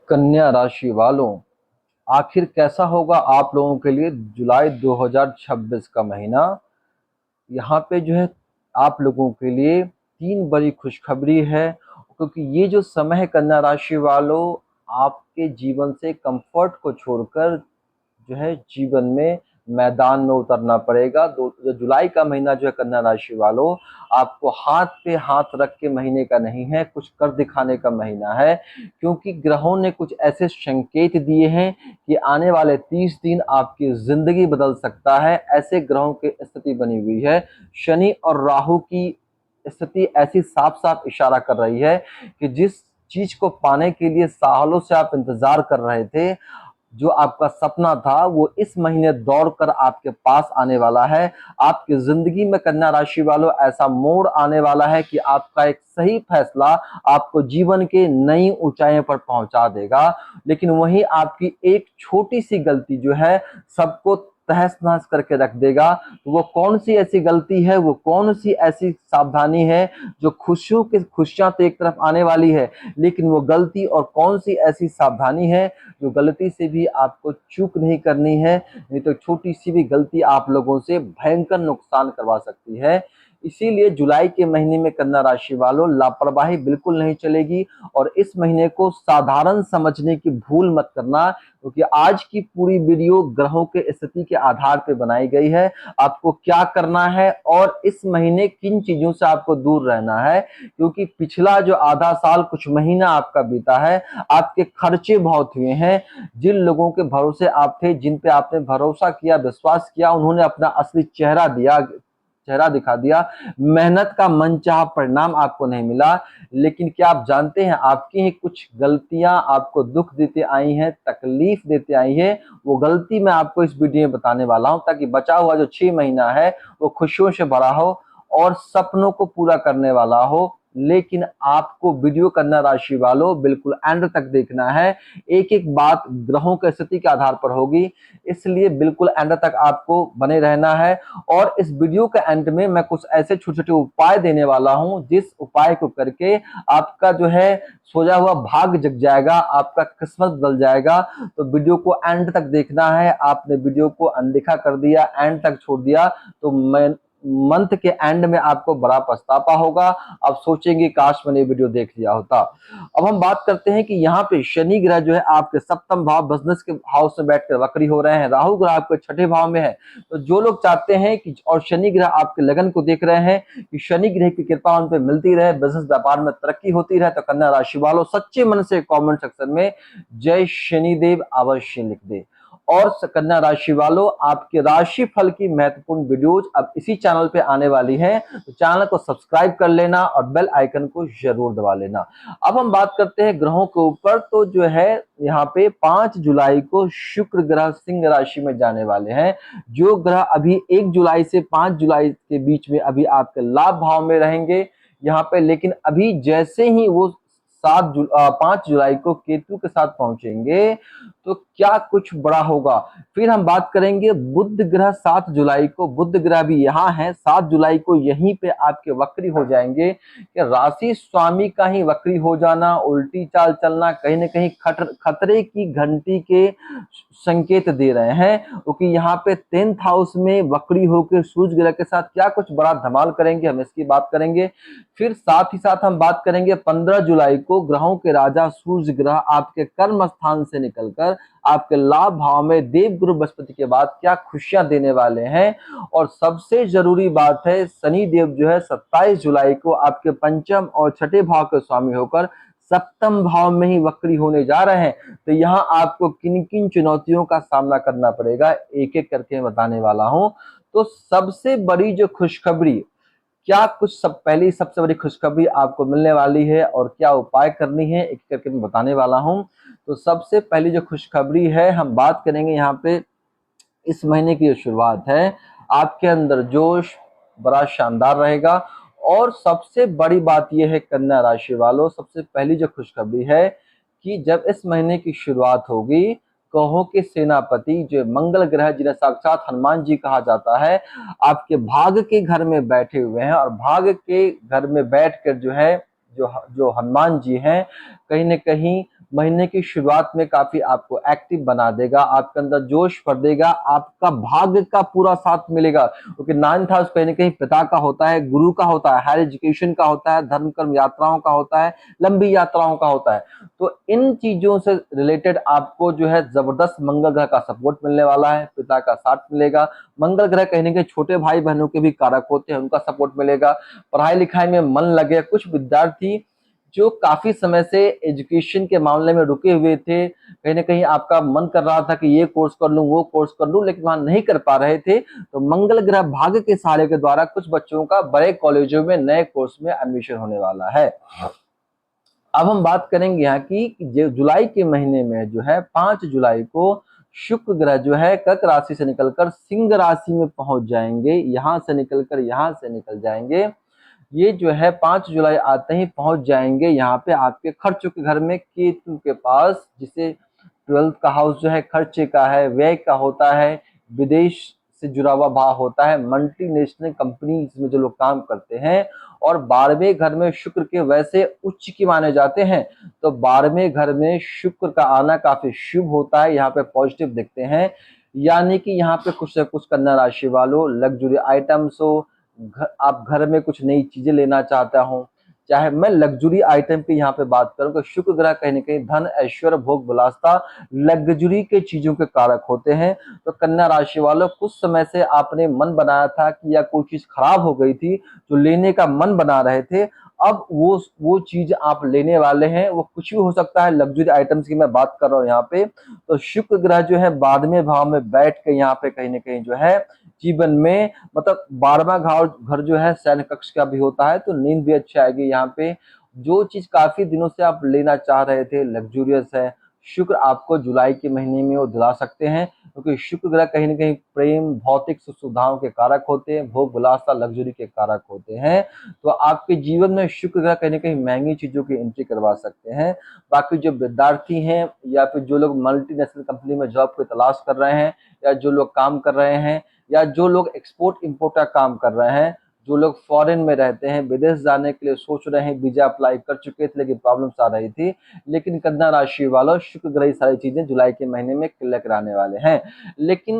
कन्या राशि वालों, आखिर कैसा होगा आप लोगों के लिए जुलाई 2026 का महीना। यहाँ पे जो है आप लोगों के लिए तीन बड़ी खुशखबरी है, क्योंकि ये जो समय है कन्या राशि वालों, आपके जीवन से कंफर्ट को छोड़कर जो है जीवन में मैदान में उतरना पड़ेगा। जो जुलाई का महीना जो है कन्या राशि वालों, आपको हाथ पे हाथ रख के महीने का नहीं है, कुछ कर दिखाने का महीना है। क्योंकि ग्रहों ने कुछ ऐसे संकेत दिए हैं कि आने वाले 30 दिन आपकी जिंदगी बदल सकता है। ऐसे ग्रहों की स्थिति बनी हुई है। शनि और राहु की स्थिति ऐसी साफ साफ इशारा कर रही है कि जिस चीज को पाने के लिए सालों से आप इंतजार कर रहे थे, जो आपका सपना था, वो इस महीने दौड़कर आपके पास आने वाला है। आपकी जिंदगी में कन्या राशि वालों ऐसा मोड़ आने वाला है कि आपका एक सही फैसला आपको जीवन के नई ऊंचाइयों पर पहुंचा देगा। लेकिन वहीं आपकी एक छोटी सी गलती जो है सबको तहस नहस करके रख देगा। तो वो कौन सी ऐसी गलती है, वो कौन सी ऐसी सावधानी है जो खुशियां तो एक तरफ आने वाली है, लेकिन वो गलती और कौन सी ऐसी सावधानी है जो गलती से भी आपको चूक नहीं करनी है, नहीं तो छोटी सी भी गलती आप लोगों से भयंकर नुकसान करवा सकती है। इसीलिए जुलाई के महीने में कन्या राशि वालों लापरवाही बिल्कुल नहीं चलेगी, और इस महीने को साधारण समझने की भूल मत करना, क्योंकि आज की पूरी वीडियो ग्रहों के स्थिति के आधार पर बनाई गई है। आपको क्या करना है और इस महीने किन चीजों से आपको दूर रहना है, क्योंकि पिछला जो आधा साल कुछ महीना आपका बीता है, आपके खर्चे बहुत हुए हैं। जिन लोगों के भरोसे आप थे, जिन पे आपने भरोसा किया, विश्वास किया, उन्होंने अपना असली चेहरा दिखा दिया। मेहनत का मनचाहा परिणाम आपको नहीं मिला। लेकिन क्या आप जानते हैं, आपकी ही कुछ गलतियां आपको दुख देते आई हैं, तकलीफ देते आई हैं। वो गलती मैं आपको इस वीडियो में बताने वाला हूं, ताकि बचा हुआ जो 6 महीना है वो खुशियों से भरा हो और सपनों को पूरा करने वाला हो। लेकिन आपको वीडियो कन्या राशि वालों बिल्कुल एंड तक देखना है। एक एक बात ग्रहों की स्थिति के आधार पर होगी, इसलिए बिल्कुल एंड तक आपको बने रहना है। और इस वीडियो के एंड में मैं कुछ ऐसे छोटे छोटे उपाय देने वाला हूं, जिस उपाय को करके आपका जो है सोया हुआ भाग जग जाएगा, आपका किस्मत बदल जाएगा। तो वीडियो को एंड तक देखना है। आपने वीडियो को अनदेखा कर दिया, एंड तक छोड़ दिया, तो मैं मंथ के एंड में आपको बड़ा पछतावा होगा। आप सोचेंगे काश मैंने वीडियो देख लिया होता। अब हम बात करते हैं कि यहाँ पे शनि ग्रह जो है आपके सप्तम भाव बिजनेस के हाउस में बैठकर वक्री हो रहे हैं। राहु ग्रह आपके छठे भाव में है। तो जो लोग चाहते हैं कि और शनि ग्रह आपके लगन को देख रहे हैं कि शनि ग्रह की कृपा उन पर मिलती रहे, बिजनेस व्यापार में तरक्की होती रहे, तो कन्या राशि वालों सच्चे मन से कमेंट सेक्शन में जय शनिदेव अवश्य लिख दे। और कन्या राशि वालों, आपके राशि फल की महत्वपूर्ण वीडियोज अब इसी चैनल पे आने वाली हैं, तो चैनल को सब्सक्राइब कर लेना और बेल आइकन को जरूर दबा लेना। अब हम बात करते हैं ग्रहों के ऊपर। तो जो है यहाँ पे 5 जुलाई को शुक्र ग्रह सिंह राशि में जाने वाले हैं। जो ग्रह अभी 1 जुलाई से 5 जुलाई के बीच में अभी आपके लाभ भाव में रहेंगे यहाँ पे, लेकिन अभी जैसे ही वो 5 जुलाई को केतु के साथ पहुंचेंगे तो क्या कुछ बड़ा होगा। फिर हम बात करेंगे बुध ग्रह 7 जुलाई को, बुध ग्रह भी यहाँ है, 7 जुलाई को यहीं पे आपके वक्री हो जाएंगे। कि राशि स्वामी का ही वक्री हो जाना, उल्टी चाल चलना, कहीं ना कहीं खतरे की घंटी के संकेत दे रहे हैं, क्योंकि यहाँ पे 10th हाउस में वक्री होकर सूर्य ग्रह के साथ क्या कुछ बड़ा धमाल करेंगे, हम इसकी बात करेंगे। फिर साथ ही साथ हम बात करेंगे 15 जुलाई को ग्रहों के राजा सूर्य ग्रह आपके कर्म स्थान से निकलकर आपके लाभ भाव में देवगुरु बृहस्पति के बाद क्या खुशियां देने वाले हैं। और सबसे जरूरी बात है, शनि देव जो है 27 जुलाई को आपके पंचम और छठे भाव के स्वामी होकर सप्तम भाव में ही वक्री होने जा रहे हैं। तो यहाँ आपको किन किन चुनौतियों का सामना करना पड़ेगा, एक एक करके बताने वाला हूं। तो सबसे बड़ी जो खुशखबरी, क्या कुछ पहली सबसे बड़ी खुशखबरी आपको मिलने वाली है और क्या उपाय करनी है, एक करके मैं बताने वाला हूं। तो सबसे पहली जो खुशखबरी है, हम बात करेंगे यहाँ पे इस महीने की जो शुरुआत है, आपके अंदर जोश बड़ा शानदार रहेगा। और सबसे बड़ी बात यह है कन्या राशि वालों, सबसे पहली जो खुशखबरी है कि जब इस महीने की शुरुआत होगी, ग्रहों के सेनापति जो मंगल ग्रह, जिन्हें साक्षात हनुमान जी कहा जाता है, आपके भाग के घर में बैठे हुए हैं। और भाग के घर में बैठकर जो है जो जो हनुमान जी हैं, कहीं न कहीं महीने की शुरुआत में काफी आपको एक्टिव बना देगा, आपके अंदर जोश भर देगा, आपका भाग्य का पूरा साथ मिलेगा, क्योंकि 9th हाउस कहीं ना कहीं पिता का होता है, गुरु का होता है, हायर एजुकेशन का होता है, धर्म कर्म यात्राओं का होता है, लंबी यात्राओं का होता है। तो इन चीजों से रिलेटेड आपको जो है जबरदस्त मंगल ग्रह का सपोर्ट मिलने वाला है, पिता का साथ मिलेगा। मंगल ग्रह कहीं ना कहीं छोटे भाई बहनों के भी कारक होते हैं, उनका सपोर्ट मिलेगा। पढ़ाई लिखाई में मन लगे, कुछ विद्यार्थी जो काफी समय से एजुकेशन के मामले में रुके हुए थे, कहीं ना कहीं आपका मन कर रहा था कि ये कोर्स कर लूं, वो कोर्स कर लूं, लेकिन वहां नहीं कर पा रहे थे, तो मंगल ग्रह भाग्य के सहारे के द्वारा कुछ बच्चों का बड़े कॉलेजों में नए कोर्स में एडमिशन होने वाला है। अब हम बात करेंगे यहाँ की जुलाई के महीने में जो है 5 जुलाई को शुक्र ग्रह जो है कर्क राशि से निकलकर सिंह राशि में पहुंच जाएंगे, यहां से निकलकर यहां से निकल जाएंगे। ये जो है 5 जुलाई आते ही पहुंच जाएंगे यहाँ पे आपके खर्चों के घर में, केतु के पास, जिसे 12th का हाउस जो है खर्चे का है, व्यय का होता है, विदेश से जुड़ा हुआ भाव होता है, मल्टीनेशनल कंपनीज में जो लोग काम करते हैं। और 12वें घर में शुक्र के वैसे उच्च की माने जाते हैं, तो 12वें घर में शुक्र का आना काफी शुभ होता है, यहाँ पे पॉजिटिव दिखते हैं। यानी कि यहाँ पे कुछ न कुछ कन्या राशि वालों लग्जरी आइटम्स हो, आप घर में कुछ नई चीजें लेना चाहता हूँ, चाहे मैं लग्जरी आइटम की यहाँ पे बात करूं तो शुक्र ग्रह कहीं ना कहीं धन ऐश्वर्य भोग विलासता लग्जरी के चीजों के कारक होते हैं। तो कन्या राशि वालों कुछ समय से आपने मन बनाया था कि या कोई चीज खराब हो गई थी जो लेने का मन बना रहे थे, अब वो चीज आप लेने वाले हैं। वो कुछ भी हो सकता है, लग्जरी आइटम्स की मैं बात कर रहा हूँ यहाँ पे। तो शुक्र ग्रह जो है 12वें भाव में बैठ के यहाँ पे कहीं ना कहीं जो है जीवन में, मतलब 12वां घर जो है शयन कक्ष का भी होता है, तो नींद भी अच्छी आएगी। यहाँ पे जो चीज काफी दिनों से आप लेना चाह रहे थे, लग्जूरियस है, शुक्र आपको जुलाई के महीने में वो दिला सकते हैं, क्योंकि शुक्र ग्रह कहीं ना कहीं प्रेम भौतिक सुख सुविधाओं के कारक होते हैं, भोग विलासता लग्जरी के कारक होते हैं। तो आपके जीवन में शुक्र ग्रह कहीं ना कहीं महंगी चीजों की एंट्री करवा सकते हैं। बाकी जो विद्यार्थी हैं या फिर जो लोग मल्टीनेशनल कंपनी में जॉब की तलाश कर रहे हैं, या जो लोग काम कर रहे हैं, या जो लोग एक्सपोर्ट इंपोर्ट का काम कर रहे हैं, जो लोग फॉरेन में रहते हैं, विदेश जाने के लिए सोच रहे हैं, वीजा अप्लाई कर चुके थे लेकिन प्रॉब्लम्स आ रही थी, लेकिन कन्या राशि वालों शुक्र ग्रह सारी चीजें जुलाई के महीने में क्लियर कराने वाले हैं। लेकिन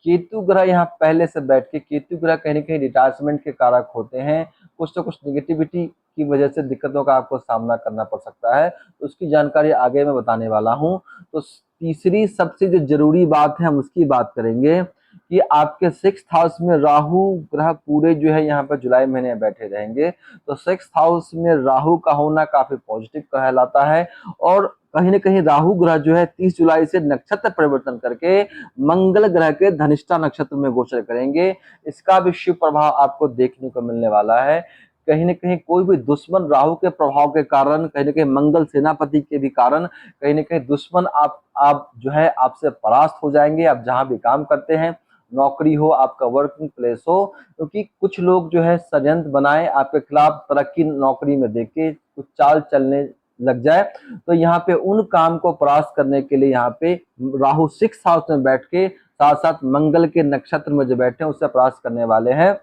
केतु ग्रह यहाँ पहले से बैठ के, केतु ग्रह कहीं ना कहीं रिटायरमेंट के कारक होते हैं, कुछ तो कुछ निगेटिविटी की वजह से दिक्कतों का आपको सामना करना पड़ सकता है, तो उसकी जानकारी आगे मैं बताने वाला हूँ। तो तीसरी सबसे जो जरूरी बात है हम उसकी बात करेंगे कि आपके 6th हाउस में राहु ग्रह पूरे जो है यहाँ पर जुलाई महीने में बैठे रहेंगे। तो 6th हाउस में राहु का होना काफी पॉजिटिव कहलाता है, और कहीं ना कहीं राहु ग्रह जो है 30 जुलाई से नक्षत्र परिवर्तन करके मंगल ग्रह के धनिष्ठा नक्षत्र में गोचर करेंगे। इसका भी शुभ प्रभाव आपको देखने को मिलने वाला है। कहीं ना कहीं कोई भी दुश्मन राहु के प्रभाव के कारण, कहीं ना कहीं मंगल सेनापति के भी कारण, कहीं ना कहीं दुश्मन आप जो है आपसे परास्त हो जाएंगे। आप जहां भी काम करते हैं, नौकरी हो, आपका वर्किंग प्लेस हो, क्योंकि कुछ लोग जो है षड्यंत्र बनाए आपके खिलाफ, तरक्की नौकरी में देके कुछ चाल चलने लग जाए, तो यहाँ पे उन काम को परास्त करने के लिए यहाँ पे राहु 6th हाउस में बैठ के साथ साथ मंगल के नक्षत्र में जो बैठे हैं उससे परास्त करने वाले हैं।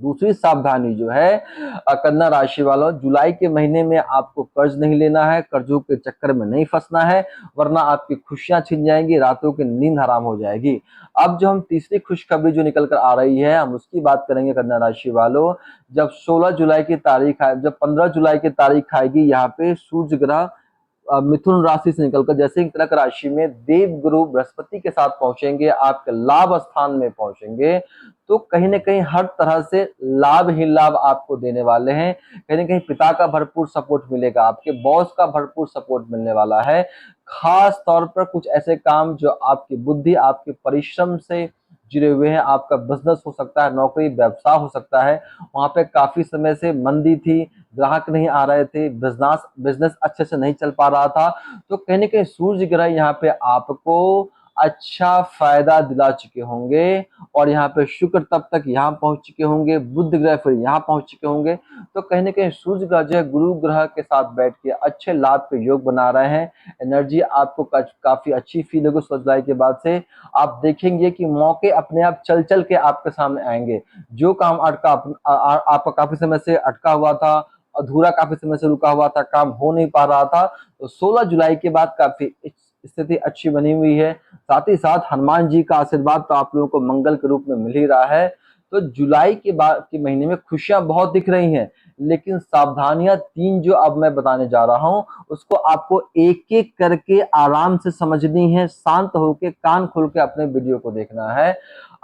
दूसरी सावधानी जो है कन्या राशि वालों, जुलाई के महीने में आपको कर्ज नहीं लेना है, कर्जों के चक्कर में नहीं फंसना है, वरना आपकी खुशियां छिन जाएंगी, रातों की नींद हराम हो जाएगी। अब जो हम तीसरी खुशखबरी जो निकल कर आ रही है हम उसकी बात करेंगे कन्या राशि वालों। जब 16 जुलाई की तारीख आए, जब 15 जुलाई की तारीख आएगी, यहाँ पे सूर्य ग्रह मिथुन राशि से निकलकर जैसे ही कर्क राशि में देव गुरु बृहस्पति के साथ पहुंचेंगे, आपके लाभ स्थान में पहुंचेंगे, तो कहीं ना कहीं हर तरह से लाभ ही लाभ आपको देने वाले हैं। कहीं ना कहीं पिता का भरपूर सपोर्ट मिलेगा, आपके बॉस का भरपूर सपोर्ट मिलने वाला है। खास तौर पर कुछ ऐसे काम जो आपकी बुद्धि आपके परिश्रम से जुड़े हुए हैं, आपका बिजनेस हो सकता है, नौकरी व्यवसाय हो सकता है, वहां पे काफी समय से मंदी थी, ग्राहक नहीं आ रहे थे, बिजनेस अच्छे से नहीं चल पा रहा था, तो कहीं ना कहीं सूर्य ग्रह यहाँ पे आपको अच्छा फायदा दिला चुके होंगे। और यहाँ पे शुक्र तब तक यहाँ पहुंच चुके होंगे, बुध ग्रह फिर यहाँ पहुंच चुके होंगे, तो कहीं ना कहीं सूर्य ग्रह जो है गुरु ग्रह के साथ बैठ के अच्छे लाभ के योग बना रहे हैं। एनर्जी आपको काफी अच्छी फील होगी। 16 जुलाई के बाद से आप देखेंगे कि मौके अपने आप चल चल के आपके सामने आएंगे। जो काम आपका काफी समय से अटका हुआ था, अधूरा काफी समय से रुका हुआ था, काम हो नहीं पा रहा था। तो 16 जुलाई के बाद काफी स्थिति अच्छी बनी हुई है। साथ ही साथ हनुमान जी का आशीर्वाद तो आप लोगों को मंगल के रूप में मिल ही रहा है। तो जुलाई के बाद के महीने में खुशियां बहुत दिख रही हैं, लेकिन सावधानियां 3 जो अब मैं बताने जा रहा हूं उसको आपको एक एक करके आराम से समझनी है, शांत होकर कान खोल के अपने वीडियो को देखना है।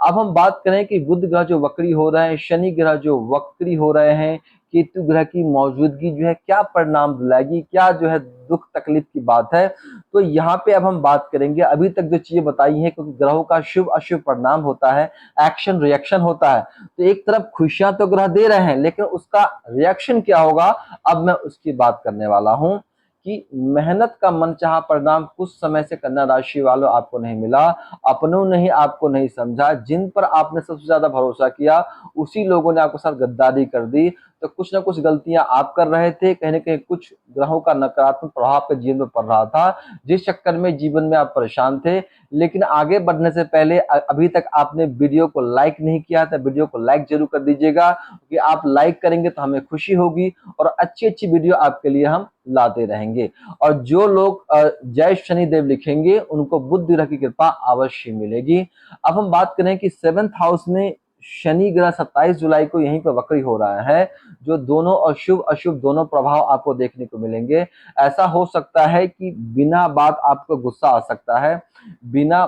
अब हम बात करें कि बुध ग्रह जो वक्री हो रहे हैं, शनि ग्रह जो वक्री हो रहे हैं, केतु ग्रह की मौजूदगी जो है क्या परिणाम दिलाएगी, क्या जो है दुख तकलीफ की बात है। तो यहाँ पे अब हम बात करेंगे, अभी तक जो चीजें बताई हैं, क्योंकि ग्रहों का शुभ अशुभ परिणाम होता है, एक्शन रिएक्शन होता है। तो एक तरफ खुशियां तो ग्रह दे रहे हैं, लेकिन उसका रिएक्शन क्या होगा, अब मैं उसकी बात करने वाला हूं कि मेहनत का मनचाहा परिणाम कुछ समय से कन्या राशि वालों आपको नहीं मिला, अपनों ने ही आपको नहीं समझा, जिन पर आपने सबसे ज्यादा भरोसा किया उसी लोगों ने आपके साथ गद्दारी कर दी। तो कुछ ना कुछ गलतियां आप कर रहे थे, कहीं ना कहीं कुछ ग्रहों का नकारात्मक प्रभाव आपके जीवन में पड़ रहा था, जिस चक्कर में जीवन में आप परेशान थे। लेकिन आगे बढ़ने से पहले अभी तक आपने वीडियो को लाइक नहीं किया था, वीडियो को लाइक जरूर कर दीजिएगा, क्योंकि आप लाइक करेंगे तो हमें खुशी होगी और अच्छी अच्छी वीडियो आपके लिए हम लाते रहेंगे। और जो लोग जय शनिदेव लिखेंगे उनको बुध ग्रह की कृपा अवश्य मिलेगी। अब हम बात करें कि 7th हाउस में शनि ग्रह 27 जुलाई को यहीं पर वक्री हो रहा है, जो दोनों अशुभ अशुभ दोनों प्रभाव आपको देखने को मिलेंगे। ऐसा हो सकता है कि बिना बात आपको गुस्सा आ सकता है, बिना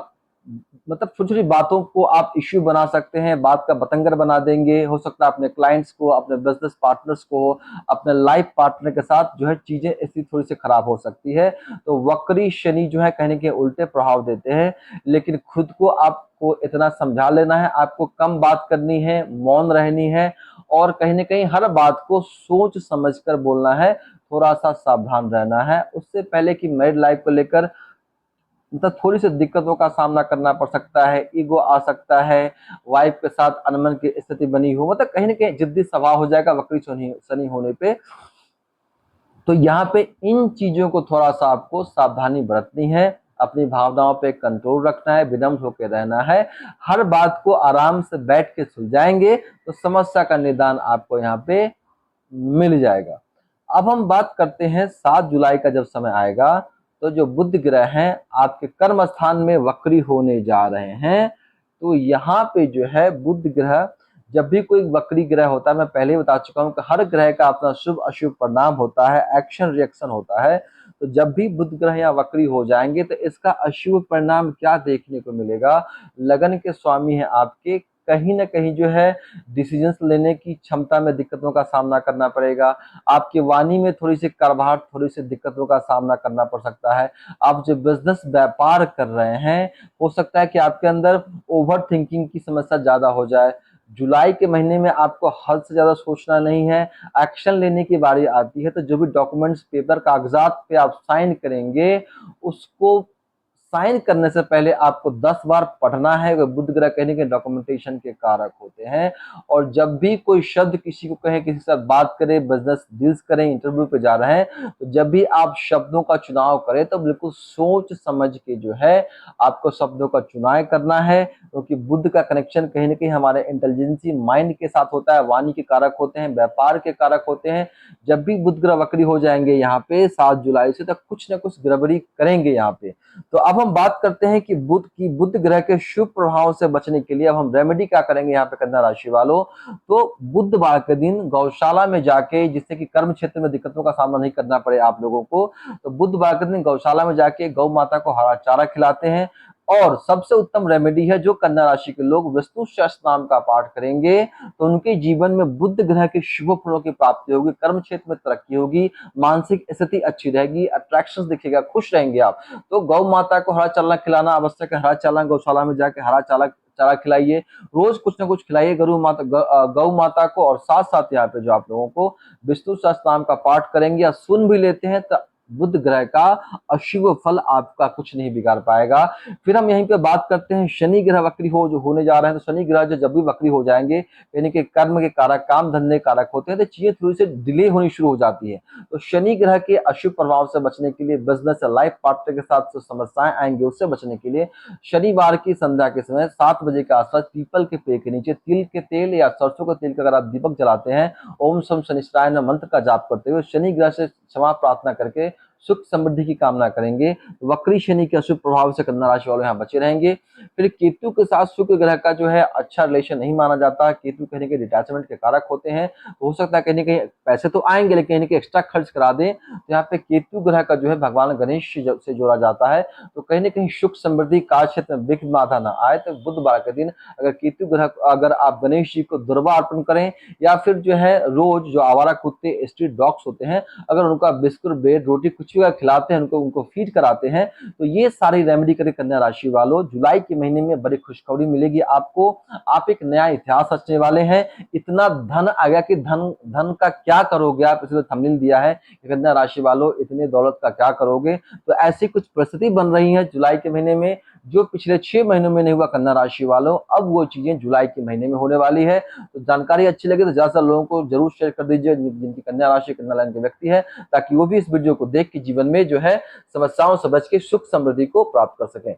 मतलब छोटी छोटी बातों को आप इश्यू बना सकते हैं, बात का बतंगर बना देंगे। हो सकता है अपने क्लाइंट्स को, अपने बिजनेस पार्टनर्स को, अपने लाइफ पार्टनर के साथ जो है चीजें ऐसी थोड़ी सी खराब हो सकती है। तो वक्री शनि जो है कहने के उल्टे प्रभाव देते हैं, लेकिन खुद को आपको इतना समझा लेना है, आपको कम बात करनी है, मौन रहनी है, और कहीं ना कहीं हर बात को सोच समझ कर बोलना है, थोड़ा सा सावधान रहना है। उससे पहले कि मैरिड लाइफ को लेकर मतलब थोड़ी सी दिक्कतों का सामना करना पड़ सकता है, ईगो आ सकता है, वाइफ के साथ अनबन की स्थिति बनी हो, मतलब कहीं ना कहीं जिद्दी स्वभाव हो जाएगा वक्री शनि होने पे। तो यहाँ पे इन चीजों को थोड़ा सा आपको सावधानी बरतनी है, अपनी भावनाओं पे कंट्रोल रखना है, विनम्र होकर रहना है। हर बात को आराम से बैठ के सुलझाएंगे तो समस्या का निदान आपको यहाँ पे मिल जाएगा। अब हम बात करते हैं 7 जुलाई का जब समय आएगा, तो जो बुध ग्रह हैं आपके कर्म स्थान में वक्री होने जा रहे हैं। तो यहाँ पे जो है बुध ग्रह, जब भी कोई वक्री ग्रह होता है, मैं पहले ही बता चुका हूं कि हर ग्रह का अपना शुभ अशुभ परिणाम होता है, एक्शन रिएक्शन होता है। तो जब भी बुध ग्रह या वक्री हो जाएंगे तो इसका अशुभ परिणाम क्या देखने को मिलेगा। लगन के स्वामी है आपके, कहीं ना कहीं जो है डिसीजंस लेने की क्षमता में दिक्कतों का सामना करना पड़ेगा, आपकी वाणी में थोड़ी सी कड़वाहट, थोड़ी सी दिक्कतों का सामना करना पड़ सकता है। आप जो बिजनेस व्यापार कर रहे हैं, हो सकता है कि आपके अंदर ओवर थिंकिंग की समस्या ज्यादा हो जाए। जुलाई के महीने में आपको हद से ज्यादा सोचना नहीं है, एक्शन लेने की बारी आती है। तो जो भी डॉक्यूमेंट्स, पेपर, कागजात पे आप साइन करेंगे, उसको साइन करने से पहले आपको 10 बार पढ़ना है। वे बुध ग्रह कहने के डॉक्यूमेंटेशन के कारक होते हैं। और जब भी कोई शब्द किसी को कहे, किसी से बात करें, बिजनेस डील्स करें, इंटरव्यू पे जा रहे हैं, तो जब भी आप शब्दों का चुनाव करें तो बिल्कुल सोच समझ के जो है आपको शब्दों का चुनाव करना है, क्योंकि बुध का कनेक्शन कहीं ना कहीं हमारे इंटेलिजेंसी माइंड के साथ होता है, वाणी के कारक होते हैं, व्यापार के कारक होते हैं। जब भी बुध ग्रह वक्री हो जाएंगे यहाँ पे 7 जुलाई से, तो कुछ ना कुछ गड़बड़ी करेंगे यहाँ पे। तो अब हम बात करते हैं कि बुध ग्रह के शुभ प्रभाव से बचने के लिए अब हम रेमेडी क्या करेंगे यहाँ पे कन्या राशि वालों। तो बुधवार के दिन गौशाला में जाके, जिससे कि कर्म क्षेत्र में दिक्कतों का सामना नहीं करना पड़े आप लोगों को, तो बुधवार के दिन गौशाला में जाके गौ माता को हरा चारा खिलाते हैं। और सबसे उत्तम रेमेडी है, जो कन्या राशि के लोग विष्णु सहस्त्र नाम का पाठ करेंगे तो उनके जीवन में बुध ग्रह के शुभ फलों की प्राप्ति होगी, कर्म क्षेत्र में तरक्की होगी, मानसिक स्थिति अच्छी रहेगी, अट्रैक्शन दिखेगा, खुश रहेंगे आप। तो गौ माता को हरा चारा खिलाना आवश्यक है, हरा चारा गौशाला में जाके हरा चारा चारा खिलाइए, रोज कुछ ना कुछ खिलाइए गौ माता को। और साथ साथ यहाँ पे जो आप लोगों को विष्णु सहस्त्र नाम का पाठ करेंगे या सुन भी लेते हैं तो बुध ग्रह का अशुभ फल आपका कुछ नहीं बिगाड़ पाएगा। फिर हम यहीं पे बात करते हैं शनि ग्रह वक्री हो जो होने जा रहे हैं, तो शनि ग्रह जो जब भी वक्री हो जाएंगे, यानी कि कर्म के कारक, काम धंधे कारक होते हैं, तो चीजें थोड़ी सी डिले होनी शुरू हो जाती है। तो शनि ग्रह के अशुभ प्रभाव से बचने के लिए, बिजनेस या लाइफ पार्टनर के साथ जो समस्याएं आएंगी उससे बचने के लिए, शनिवार की संध्या के समय 7 बजे के आसपास पीपल के पेड़ के नीचे तिल के तेल या सरसों के तेल का अगर आप दीपक जलाते हैं, ओम शम शनिश्चराय नमः मंत्र का जाप करते हुए शनि ग्रह से क्षमा प्रार्थना करके सुख समृद्धि की कामना करेंगे, वक्री शनि के अशुभ प्रभाव से कन्या राशि वाले यहाँ बचे रहेंगे। फिर केतु के साथ शुक्र ग्रह का जो है अच्छा रिलेशन नहीं माना जाता। केतु कहने के डिटैचमेंट के कारक होते हैं, तो हो सकता है कहीं ना कहीं पैसे तो आएंगे लेकिन कहीं ना कहीं एक्स्ट्रा खर्च करा दें। तो यहाँ पे केतु ग्रह का जो है भगवान गणेश से जोड़ा जाता है, तो कहीं ना कहीं सुख समृद्धि कार्य क्षेत्र में विघ्न बाधा न आए। तो बुधवार के दिन अगर केतु ग्रह, अगर आप गणेश जी को दुर्वा अर्पण करें, या फिर जो है रोज जो आवारा कुत्ते स्ट्रीट डॉग्स होते हैं, अगर उनका बिस्कुट ब्रेड रोटी कुछ भी खिलाते हैं, उनको फीड कराते हैं, तो ये सारी रेमेडी करके कन्या राशि वालों जुलाई के महीने में बड़ी खुशखबरी मिलेगी आपको। आप एक नया इतिहास रचने वाले हैं। इतना धन आ गया कि धन धन का क्या करोगे आप, इसलिए थंबनेल दिया है कन्या राशि वालों, इतने दौलत का क्या करोगे। तो ऐसी कुछ परिस्थिति बन रही है जुलाई के महीने में जो पिछले 6 महीनों में नहीं हुआ कन्या राशि वालों, अब वो चीजें जुलाई के महीने में होने वाली है। तो जानकारी अच्छी लगे तो ज्यादा लोगों को जरूर शेयर कर दीजिए जिनकी कन्या राशि कन्या लाइन के व्यक्ति है, ताकि वो भी इस वीडियो को देख के जीवन में जो है समस्याओं से बच के सुख समृद्धि को प्राप्त कर सकें।